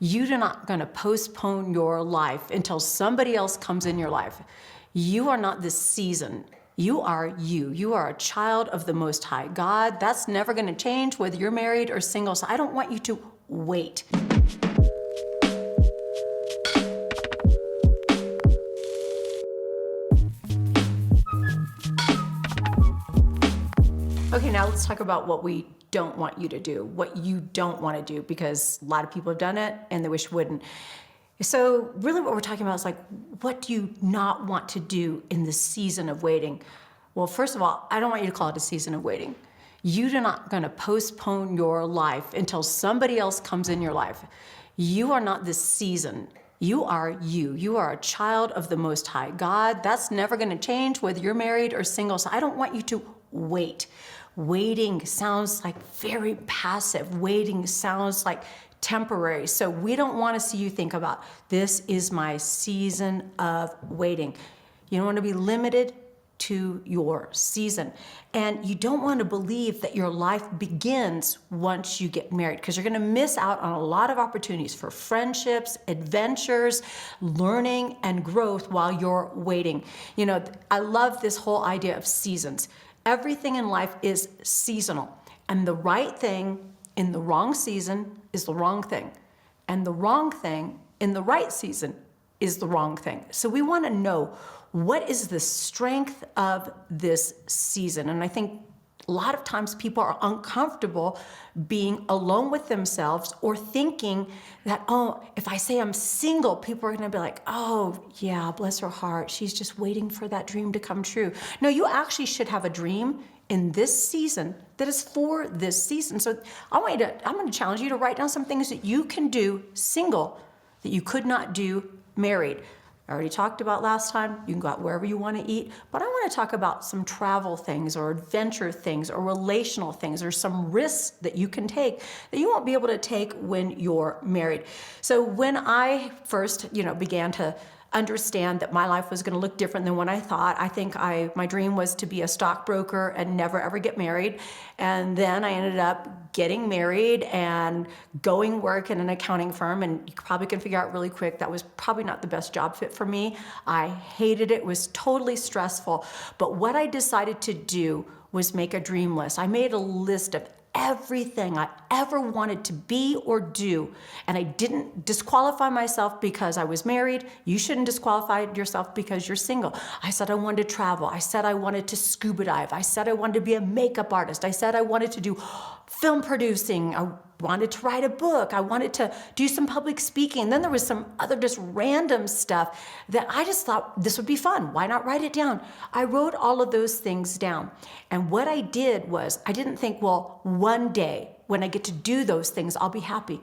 You're not going to postpone your life until somebody else comes in your life. You are not this season. You are you. You are a child of the Most High God. That's never going to change whether you're married or single. So I don't want you to wait. Okay, now let's talk about what we don't want you to do, what you don't want to do, because a lot of people have done it and they wish wouldn't. So really what we're talking about is like, what do you not want to do in the season of waiting? Well, first of all, I don't want you to call it a season of waiting. You're not going to postpone your life until somebody else comes in your life. You are not this season. You are you. You are a child of the Most High God. That's never going to change whether you're married or single. So I don't want you to wait. Waiting sounds like very passive. Waiting sounds like temporary. So we don't want to see you think about, this is my season of waiting. You don't want to be limited to your season. And you don't want to believe that your life begins once you get married, because you're going to miss out on a lot of opportunities for friendships, adventures, learning, and growth while you're waiting. You know, I love this whole idea of seasons. Everything in life is seasonal, and the right thing in the wrong season is the wrong thing, and the wrong thing in the right season is the wrong thing. So we want to know, what is the strength of this season? And I think a lot of times people are uncomfortable being alone with themselves, or thinking that, oh, if I say I'm single, people are going to be like, oh, yeah, bless her heart, she's just waiting for that dream to come true. No, you actually should have a dream in this season that is for this season. So I'm going to challenge you to write down some things that you can do single that you could not do married. I already talked about last time, you can go out wherever you want to eat, but I want to talk about some travel things or adventure things or relational things, or some risks that you can take that you won't be able to take when you're married. So when I first, began to understand that my life was going to look different than what I thought. I think my dream was to be a stockbroker and never ever get married. And then I ended up getting married and going work in an accounting firm. And you probably can figure out really quick, that was probably not the best job fit for me. I hated it. It was totally stressful. But what I decided to do was make a dream list. I made a list of everything I ever wanted to be or do. And I didn't disqualify myself because I was married. You shouldn't disqualify yourself because you're single. I said I wanted to travel. I said I wanted to scuba dive. I said I wanted to be a makeup artist. I said I wanted to do film producing. I wanted to write a book. I wanted to do some public speaking. Then there was some other just random stuff that I just thought this would be fun. Why not write it down? I wrote all of those things down. And what I did was, I didn't think, well, one day when I get to do those things, I'll be happy.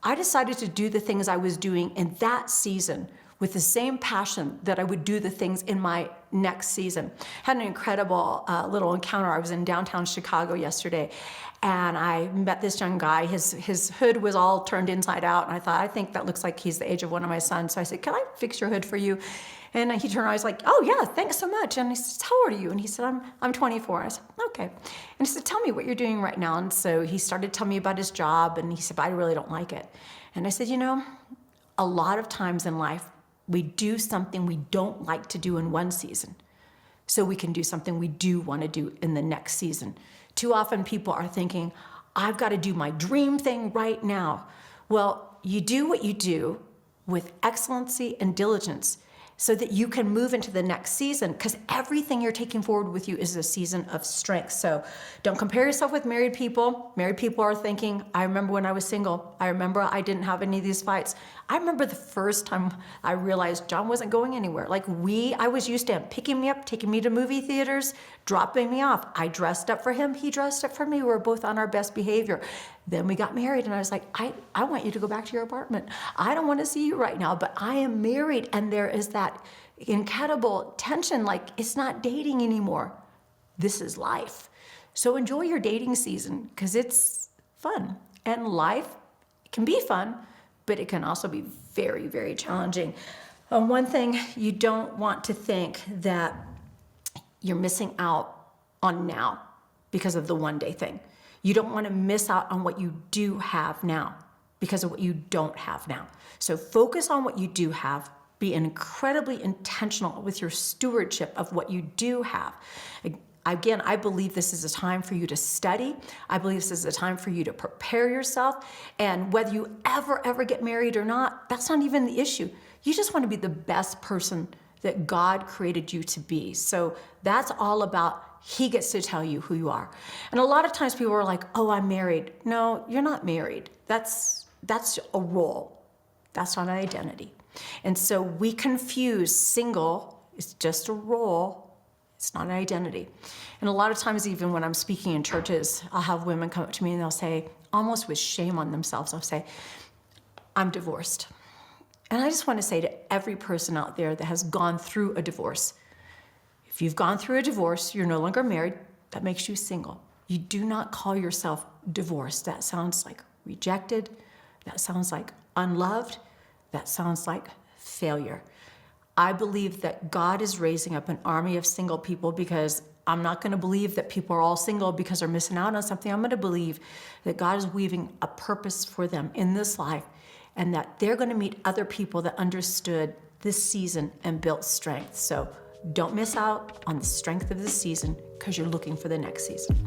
I decided to do the things I was doing in that season with the same passion that I would do the things in my next season. Had an incredible little encounter. I was in downtown Chicago yesterday, and I met this young guy. His hood was all turned inside out, and I thought, I think that looks like he's the age of one of my sons. So I said, can I fix your hood for you? And he turned around, I was like, oh yeah, thanks so much. And he said, how old are you? And he said, I'm 24. I said, okay. And he said, tell me what you're doing right now. And so he started telling me about his job, and he said, but I really don't like it. And I said, a lot of times in life, we do something we don't like to do in one season, so we can do something we do want to do in the next season. Too often people are thinking, I've got to do my dream thing right now. Well, you do what you do with excellency and diligence so that you can move into the next season, because everything you're taking forward with you is a season of strength. So don't compare yourself with married people. Married people are thinking, I remember when I was single. I remember I didn't have any of these fights. I remember the first time I realized John wasn't going anywhere. I was used to him picking me up, taking me to movie theaters, dropping me off. I dressed up for him. He dressed up for me. We were both on our best behavior. Then we got married, and I was like, I want you to go back to your apartment. I don't want to see you right now, but I am married. And there is that incredible tension, like it's not dating anymore. This is life. So enjoy your dating season, because it's fun. And life can be fun, but it can also be very, very challenging. One thing you don't want to think that you're missing out on now because of the one day thing. You don't want to miss out on what you do have now because of what you don't have now. So focus on what you do have. Be incredibly intentional with your stewardship of what you do have. Again, I believe this is a time for you to study. I believe this is a time for you to prepare yourself. And whether you ever get married or not, that's not even the issue. You just want to be the best person that God created you to be. So that's all about, He gets to tell you who you are. And a lot of times people are like, oh, I'm married. No, you're not married. That's a role. That's not an identity. And so we confuse single, it's just a role, it's not an identity. And a lot of times, even when I'm speaking in churches, I'll have women come up to me and they'll say, almost with shame on themselves, they'll say, I'm divorced. And I just want to say to every person out there that has gone through a divorce, if you've gone through a divorce, you're no longer married, that makes you single. You do not call yourself divorced. That sounds like rejected. That sounds like unloved. That sounds like failure. I believe that God is raising up an army of single people, because I'm not going to believe that people are all single because they're missing out on something. I'm going to believe that God is weaving a purpose for them in this life, and that they're going to meet other people that understood this season and built strength. So don't miss out on the strength of this season, because you're looking for the next season.